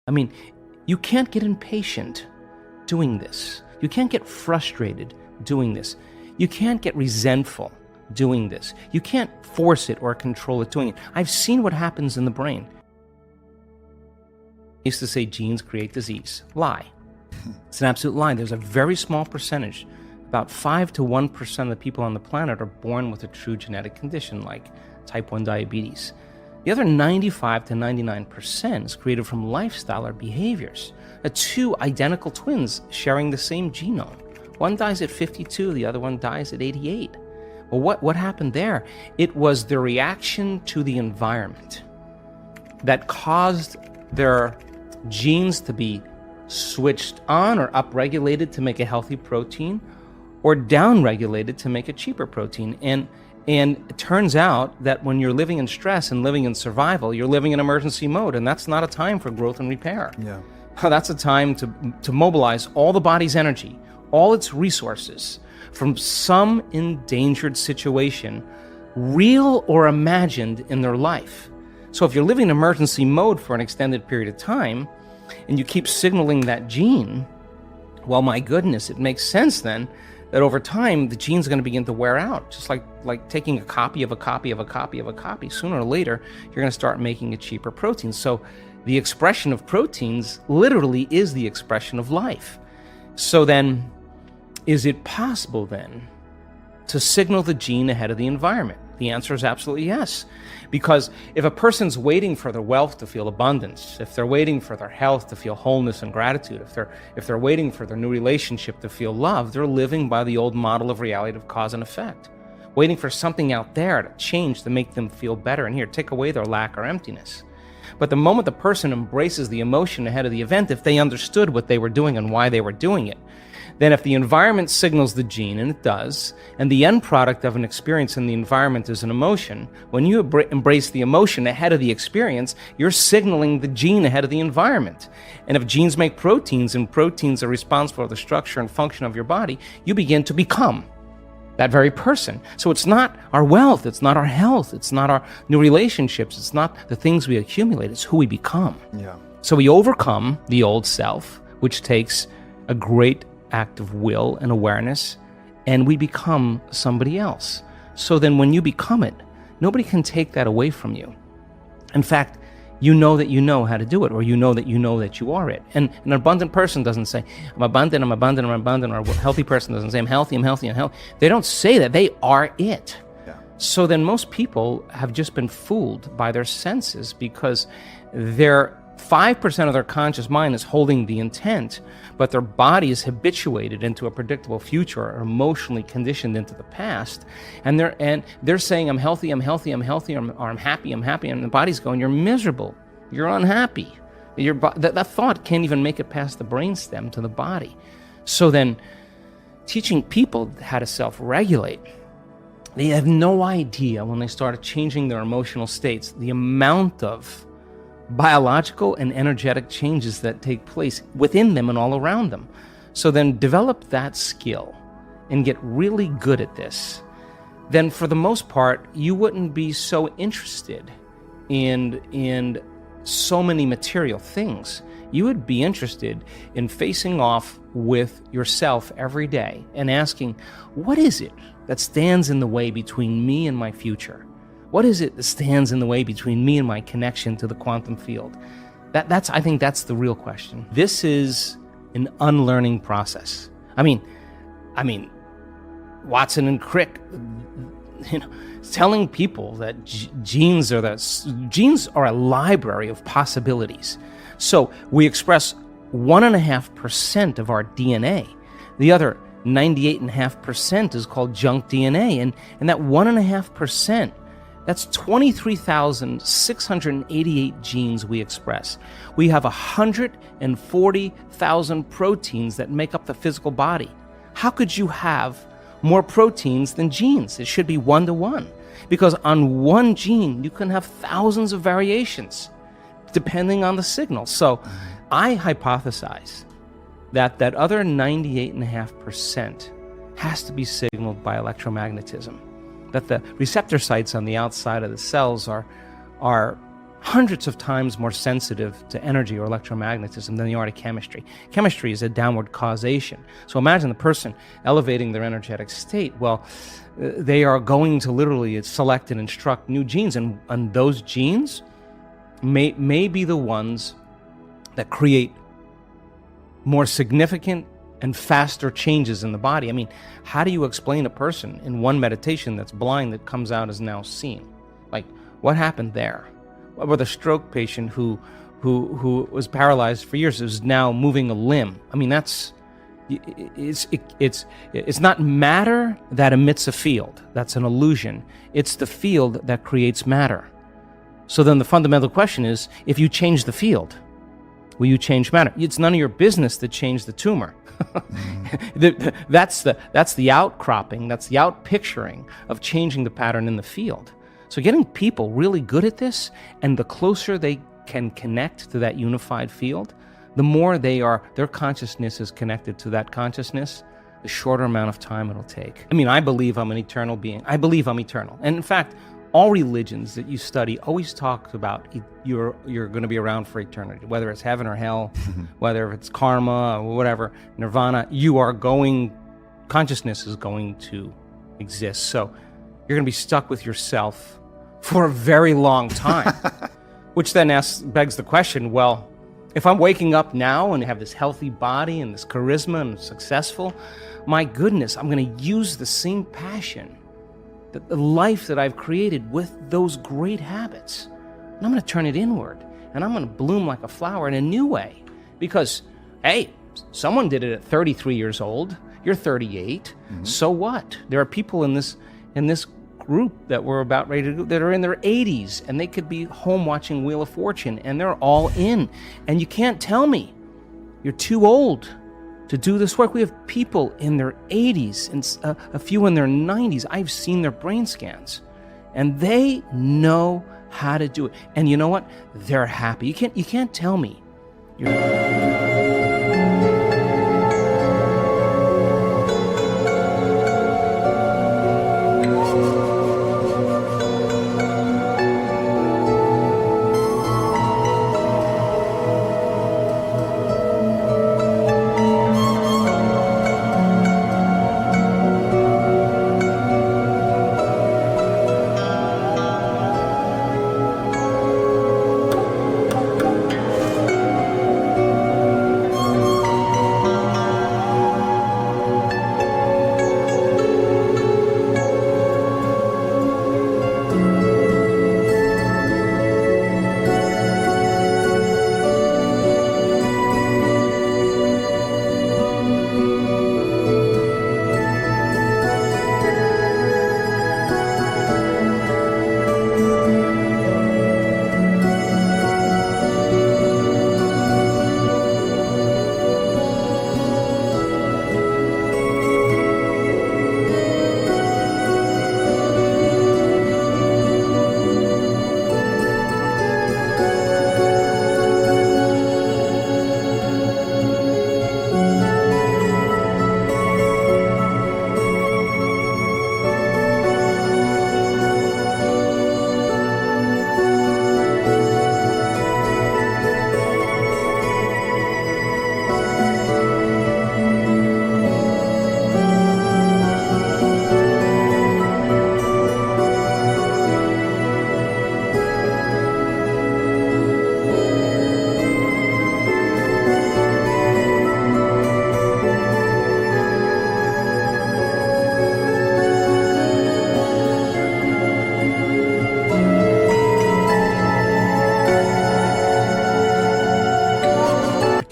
I mean, you can't get impatient doing this. You can't get frustrated doing this. You can't get resentful doing this. You can't force it or control it doing it. I've seen what happens in the brain. I used to say genes create disease. Lie. It's an absolute lie. There's a very small percentage, about 5 to 1% of the people on the planet are born with a true genetic condition like type 1 diabetes. The other 95 to 99% is created from lifestyle or behaviors. Two identical twins sharing the same genome. One dies at 52, the other one dies at 88. Well, what happened there? It was the reaction to the environment that caused their genes to be switched on or upregulated to make a healthy protein, or downregulated to make a cheaper protein. And it turns out that when you're living in stress and living in survival, you're living in emergency mode, and that's not a time for growth and repair. Yeah. That's a time to mobilize all the body's energy, all its resources, from some endangered situation, real or imagined, in their life. So if you're living in emergency mode for an extended period of time, and you keep signaling that gene, well, my goodness, it makes sense then that over time the gene's going to begin to wear out, just like taking a copy of a copy of a copy of a copy. Sooner or later, you're going to start making a cheaper protein. So the expression of proteins literally is the expression of life. So then, is it possible then to signal the gene ahead of the environment? The answer is absolutely yes. Because if a person's waiting for their wealth to feel abundance, if they're waiting for their health to feel wholeness and gratitude, if they're waiting for their new relationship to feel love, they're living by the old model of reality of cause and effect, waiting for something out there to change to make them feel better, and here, take away their lack or emptiness. But the moment the person embraces the emotion ahead of the event, if they understood what they were doing and why they were doing it, then if the environment signals the gene, and it does, and the end product of an experience in the environment is an emotion, when you embrace the emotion ahead of the experience, you're signaling the gene ahead of the environment. And if genes make proteins, and proteins are responsible for the structure and function of your body, you begin to become that very person. So it's not our wealth, it's not our health, it's not our new relationships, it's not the things we accumulate, it's who we become. Yeah. So we overcome the old self, which takes a great act of will and awareness, and we become somebody else. So then when you become it, nobody can take that away from you. In fact, you know that you know how to do it, or you know that you are it. And an abundant person doesn't say, I'm abundant, I'm abundant, I'm abundant, or a healthy person doesn't say, I'm healthy, I'm healthy, I'm healthy. They don't say that, they are it. Yeah. So then most people have just been fooled by their senses, because their 5% of their conscious mind is holding the intent, but their body is habituated into a predictable future, or emotionally conditioned into the past, and they're saying, I'm healthy, I'm healthy, I'm healthy, or I'm happy, and the body's going, you're miserable, you're unhappy. That thought can't even make it past the brainstem to the body. So then, teaching people how to self-regulate, they have no idea when they start changing their emotional states, the amount of biological and energetic changes that take place within them and all around them. So then develop that skill and get really good at this. Then for the most part, you wouldn't be so interested in so many material things. You would be interested in facing off with yourself every day and asking, what is it that stands in the way between me and my future? What is it that stands in the way between me and my connection to the quantum field? I think that's the real question. This is an unlearning process. I mean, Watson and Crick, telling people that genes are a library of possibilities. So we express 1.5% of our DNA. The other 98.5% is called junk DNA, and that 1.5%. That's 23,688 genes we express. We have 140,000 proteins that make up the physical body. How could you have more proteins than genes? It should be 1-to-1. Because on one gene, you can have thousands of variations, depending on the signal. So I hypothesize that other 98.5% has to be signaled by electromagnetism. That the receptor sites on the outside of the cells are hundreds of times more sensitive to energy or electromagnetism than they are to chemistry. Chemistry is a downward causation. So imagine the person elevating their energetic state. Well, they are going to literally select and instruct new genes, and those genes may be the ones that create more significant and faster changes in the body. I mean, how do you explain a person in one meditation that's blind that comes out as now seeing? Like, what happened there? With a stroke patient who was paralyzed for years is now moving a limb. I mean, it's not matter that emits a field. That's an illusion. It's the field that creates matter. So then the fundamental question is, if you change the field, will you change matter? It's none of your business to change the tumor. That's the outcropping, that's the outpicturing of changing the pattern in the field. So getting people really good at this, and the closer they can connect to that unified field, the more their consciousness is connected to that consciousness, the shorter amount of time it'll take. I mean, I believe I'm an eternal being. I believe I'm eternal. And in fact, all religions that you study always talk about you're going to be around for eternity, whether it's heaven or hell, whether it's karma or whatever, nirvana, consciousness is going to exist. So you're going to be stuck with yourself for a very long time, which then begs the question, well, if I'm waking up now and have this healthy body and this charisma and successful, my goodness, I'm going to use the same passion, the life that I've created with those great habits, and I'm going to turn it inward, and I'm going to bloom like a flower in a new way. Because, hey, someone did it at 33 years old. You're 38. Mm-hmm. So what? There are people in this group that we're about ready to do that are in their 80s, and they could be home watching Wheel of Fortune, and they're all in. And you can't tell me you're too old to do this work. We have people in their 80s and a few in their 90s. I've seen their brain scans, and they know how to do it. And you know what? They're happy. You can't tell me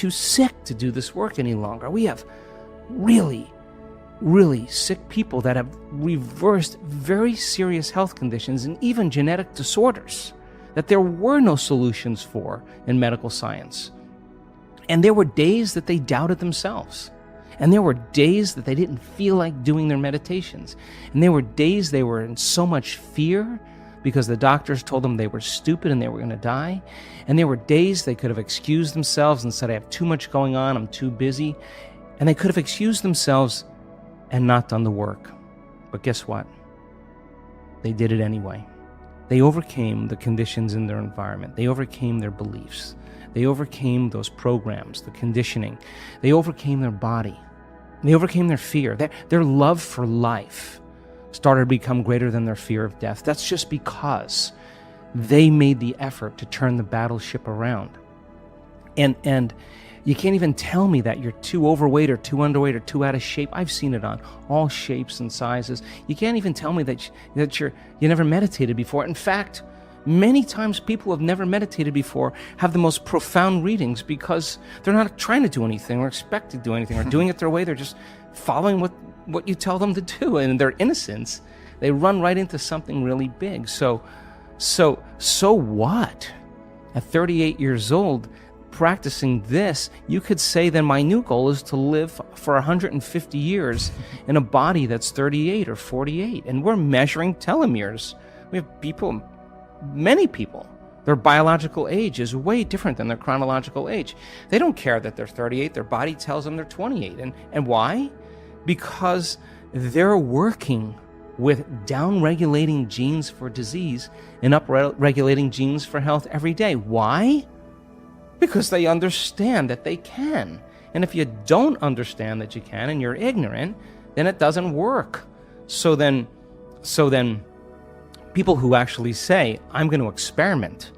too sick to do this work any longer. We have really, really sick people that have reversed very serious health conditions and even genetic disorders that there were no solutions for in medical science. And there were days that they doubted themselves. And there were days that they didn't feel like doing their meditations. And there were days they were in so much fear because the doctors told them they were stupid and they were going to die. And there were days they could have excused themselves and said, I have too much going on, I'm too busy. And they could have excused themselves and not done the work. But guess what? They did it anyway. They overcame the conditions in their environment. They overcame their beliefs. They overcame those programs, the conditioning. They overcame their body. They overcame their fear. Their love for life started to become greater than their fear of death. That's just because they made the effort to turn the battleship around. And you can't even tell me that you're too overweight or too underweight or too out of shape. I've seen it on all shapes and sizes. You can't even tell me that you never meditated before. In fact, many times people who have never meditated before have the most profound readings because they're not trying to do anything or expect to do anything or doing it their way. They're just following what you tell them to do. And in their innocence, they run right into something really big. So what? At 38 years old, practicing this, you could say then my new goal is to live for 150 years in a body that's 38 or 48. And we're measuring telomeres. We have people, many people, their biological age is way different than their chronological age. They don't care that they're 38. Their body tells them they're 28. And why? Because they're working with down-regulating genes for disease and up-regulating genes for health every day. Why? Because they understand that they can. And if you don't understand that you can and you're ignorant, then it doesn't work. So then people who actually say, I'm going to experiment,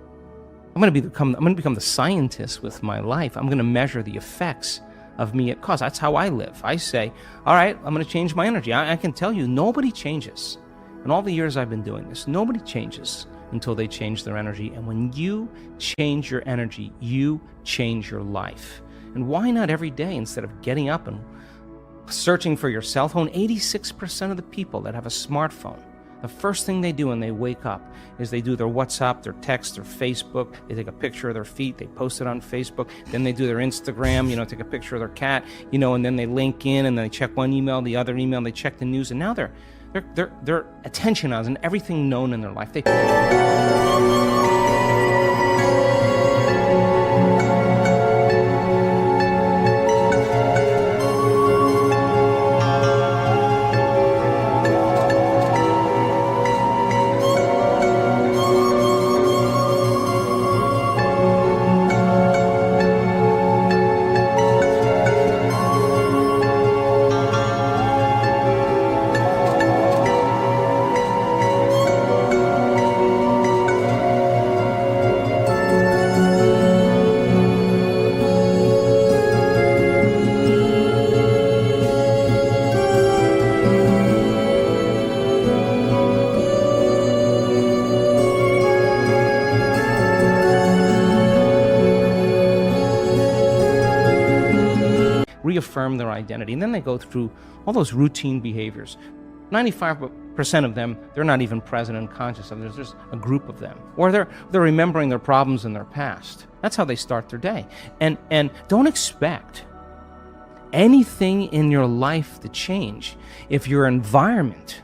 I'm going to become the scientist with my life. I'm going to measure the effects of me at cause. That's how I live. I say, all right, I'm going to change my energy. I can tell you, nobody changes. In all the years I've been doing this, nobody changes until they change their energy. And when you change your energy, you change your life. And why not every day instead of getting up and searching for your cell phone? 86% of the people that have a smartphone, the first thing they do when they wake up is they do their WhatsApp, their text, their Facebook. They take a picture of their feet, they post it on Facebook. Then they do their Instagram, take a picture of their cat, and then they link in and they check one email, the other email, they check the news, and now their attention on everything known in their life. reaffirm their identity. And then they go through all those routine behaviors. 95% of them, they're not even present and conscious of. There's just a group of them. Or they're remembering their problems in their past. That's how they start their day. And don't expect anything in your life to change if your environment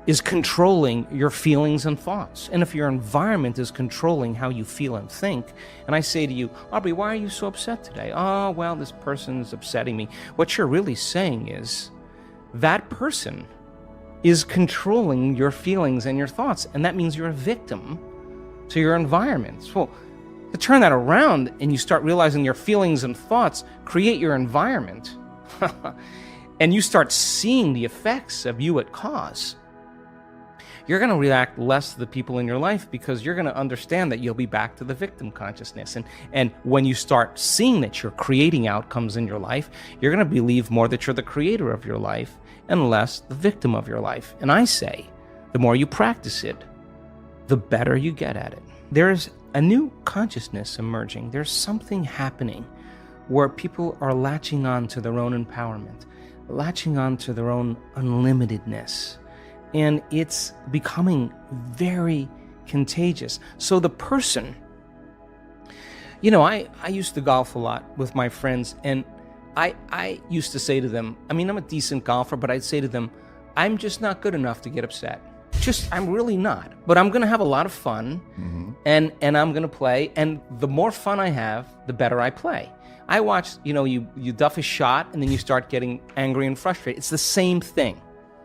is controlling your feelings and thoughts. And if your environment is controlling how you feel and think, and I say to you, Aubrey, why are you so upset today? Oh, well, this person's upsetting me. What you're really saying is that person is controlling your feelings and your thoughts, and that means you're a victim to your environment. So to turn that around and you start realizing your feelings and thoughts create your environment, and you start seeing the effects of you at cause, you're going to react less to the people in your life because you're going to understand that you'll be back to the victim consciousness. And when you start seeing that you're creating outcomes in your life, you're going to believe more that you're the creator of your life and less the victim of your life. And I say, the more you practice it, the better you get at it. There's a new consciousness emerging. There's something happening where people are latching on to their own empowerment, latching on to their own unlimitedness. And it's becoming very contagious. So the person, I used to golf a lot with my friends, and I used to say to them, I'm a decent golfer, but I'd say to them, I'm just not good enough to get upset. I'm really not. But I'm going to have a lot of fun, and I'm going to play, and the more fun I have, the better I play. I watch, you duff a shot, and then you start getting angry and frustrated. It's the same thing.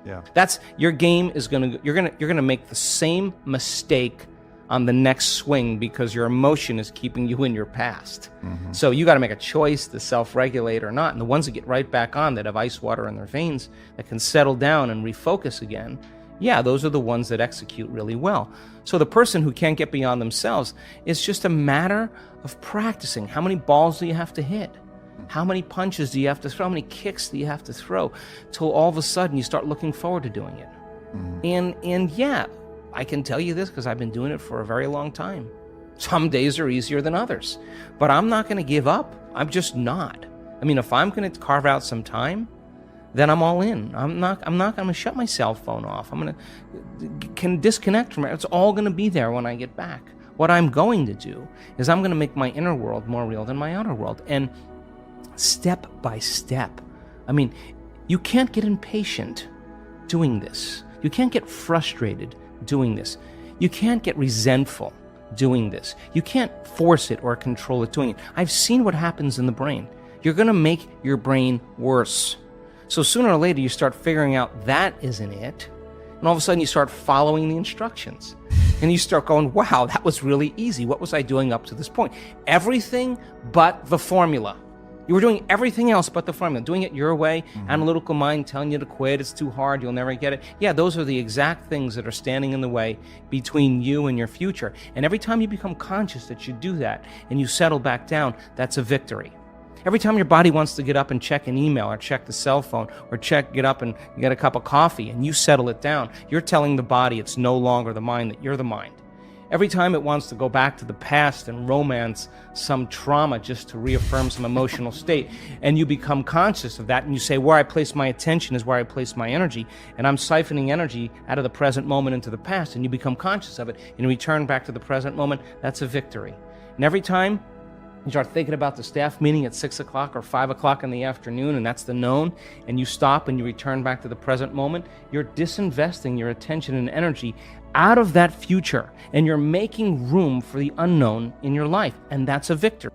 Yeah. That's your game is you're gonna make the same mistake on the next swing because your emotion is keeping you in your past. So you got to make a choice to self-regulate or not. And the ones that get right back on, that have ice water in their veins, that can settle down and refocus again, yeah, those are the ones that execute really well. So the person who can't get beyond themselves, it's just a matter of practicing. How many balls do you have to hit? How many punches do you have to throw? How many kicks do you have to throw? Till all of a sudden you start looking forward to doing it. And yeah, I can tell you this because I've been doing it for a very long time. Some days are easier than others, but I'm not going to give up. I'm just not. I mean, if I'm going to carve out some time, then I'm all in. I'm not going to shut my cell phone off. I'm going to can disconnect from it. It's all going to be there when I get back. What I'm going to do is I'm going to make my inner world more real than my outer world. And step by step, I mean, you can't get impatient doing this. You can't get frustrated doing this. You can't get resentful doing this. You can't force it or control it doing it. I've seen what happens in the brain. You're going to make your brain worse. So sooner or later, you start figuring out that isn't it. And all of a sudden, you start following the instructions. And you start going, wow, that was really easy. What was I doing up to this point? Everything but the formula. You were doing everything else but the formula, doing it your way, analytical mind telling you to quit, it's too hard, you'll never get it. Yeah, those are the exact things that are standing in the way between you and your future. And every time you become conscious that you do that and you settle back down, that's a victory. Every time your body wants to get up and check an email or check the cell phone or get up and get a cup of coffee and you settle it down, you're telling the body it's no longer the mind, that you're the mind. Every time it wants to go back to the past and romance some trauma just to reaffirm some emotional state, and you become conscious of that and you say, where I place my attention is where I place my energy, and I'm siphoning energy out of the present moment into the past, and you become conscious of it and you return back to the present moment, that's a victory. And every time you start thinking about the staff meeting at 6 o'clock or 5 o'clock in the afternoon, and that's the known, and you stop and you return back to the present moment, you're disinvesting your attention and energy out of that future, and you're making room for the unknown in your life, and that's a victory.